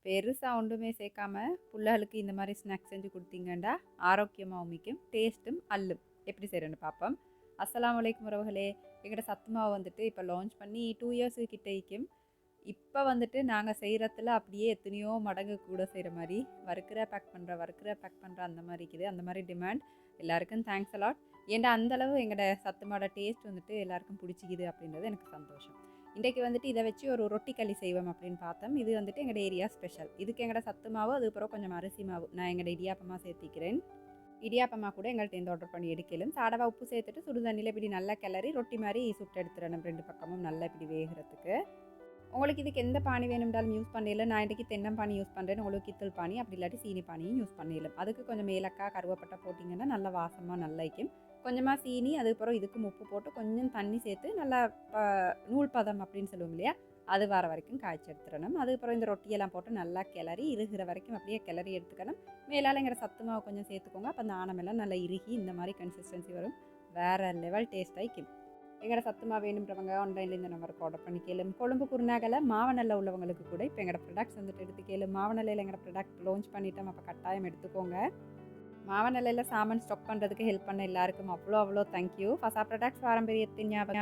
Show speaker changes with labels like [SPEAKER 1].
[SPEAKER 1] பெருசா ஒன்றுமே சேர்க்காம புள்ளைகளுக்கு இந்த மாதிரி ஸ்நாக்ஸ் செஞ்சு கொடுத்தீங்கன்னா ஆரோக்கியமாகவும் மிக்கும் டேஸ்ட்டும் அள்ளும். எப்படி செய்கிறேன்னு பார்ப்போம். அஸ்ஸலாமு அலைக்கும் உறவுகளே. எங்களோட சத்து மாவு வந்துட்டு இப்போ லான்ச் பண்ணி 2 இயர்ஸு கிட்ட இருக்கும். இப்போ வந்துட்டு நாங்கள் செய்கிறத்துல அப்படியே எத்தனையோ மடங்கு கூட செய்கிற மாதிரி வறுக்கிற பேக் பண்ணுற அந்த மாதிரி இருக்குது. அந்த மாதிரி டிமாண்ட். எல்லாருக்கும் தேங்க்ஸ் அலாட். ஏன்டா அந்தளவு எங்களோட சத்து மாவோட டேஸ்ட் வந்துட்டு எல்லாருக்கும் பிடிச்சிக்குது அப்படின்றது எனக்கு சந்தோஷம். இன்றைக்கு வந்துட்டு இதை வச்சு ஒரு ரொட்டி களி செய்வோம் அப்படின்னு பார்த்தோம். இது வந்துட்டு எங்களோட ஏரியா ஸ்பெஷல். இதுக்கு எங்களோட சத்து மாவு, அதுக்கப்புறம் கொஞ்சம் அரிசி மாவு நான் எங்களோட இடியாப்பமாக சேர்த்திக்கிறேன். இடியாப்பமாக கூட எங்கள்கிட்ட இந்த ஆர்டர் பண்ணி எடுக்கலாம். சாடவா உப்பு சேர்த்துட்டு சுடு தண்ணியில் இப்படி நல்லா கிளறி ரொட்டி மாதிரி சுட்டு எடுத்துடணும். 2 பக்கமும் நல்லா இப்படி வேகிறதுக்கு. உங்களுக்கு இதுக்கு எந்த பானி வேணும்னாலும் யூஸ் பண்ணல. நான் இன்றைக்கி தென்னம்பானி யூஸ் பண்ணுறேன். உங்களுக்கு கித்தல் பானி அப்படி இல்லாட்டி சீனி பானியும் யூஸ் பண்ணிடலாம். அதுக்கு கொஞ்சம் ஏலக்காய் கருவேப்பட்டை போட்டிங்கன்னா நல்லா வாசமாக நல்லா வைக்கும். கொஞ்சமாக சீனி, அதுக்கப்புறம் இதுக்கு உப்பு போட்டு கொஞ்சம் தண்ணி சேர்த்து நல்லா நூல் பதம் அப்படின்னு சொல்லுவோம் இல்லையா, அது வர வரைக்கும் காய்ச்சி எடுத்துடணும். அதுக்கப்புறம் இந்த ரொட்டியெல்லாம் போட்டு நல்லா கிளறி இறுகிற வரைக்கும் அப்படியே கிளறி எடுத்துக்கணும். மேலால் எங்கிற சத்து மாவு கொஞ்சம் சேர்த்துக்கோங்க. அப்போ அந்த ஆனமெல்லாம் நல்லா இறுகி இந்த மாதிரி கன்சிஸ்டன்சி வரும். வேறு லெவல் டேஸ்ட் ஆகிக்கும். எங்களோட சத்து மாவு வேணுன்றவங்க ஆன்லைனில் இந்த நம்பருக்கு ஆர்டர் பண்ணி கேளும். கொழும்பு குருநாகலை மாவனல்ல உள்ளவங்களுக்கு கூட இப்போ எங்களோட ப்ராடக்ட்ஸ் வந்துட்டு எடுத்து கேளும். மாவனல்லையில் எங்களோட ப்ராடக்ட் லான்ச் பண்ணிட்டோம். அப்போ கட்டாயம் எடுத்துக்கோங்க. மாவனல்லையில் சாமான் ஸ்டாக் பண்ணுறதுக்கு ஹெல்ப் பண்ண எல்லாருக்கும் அவ்வளோ தேங்க்யூ. ஃபசா ப்ராடக்ட்ஸ் பாரம்பரியத்தின் ஞாபகம்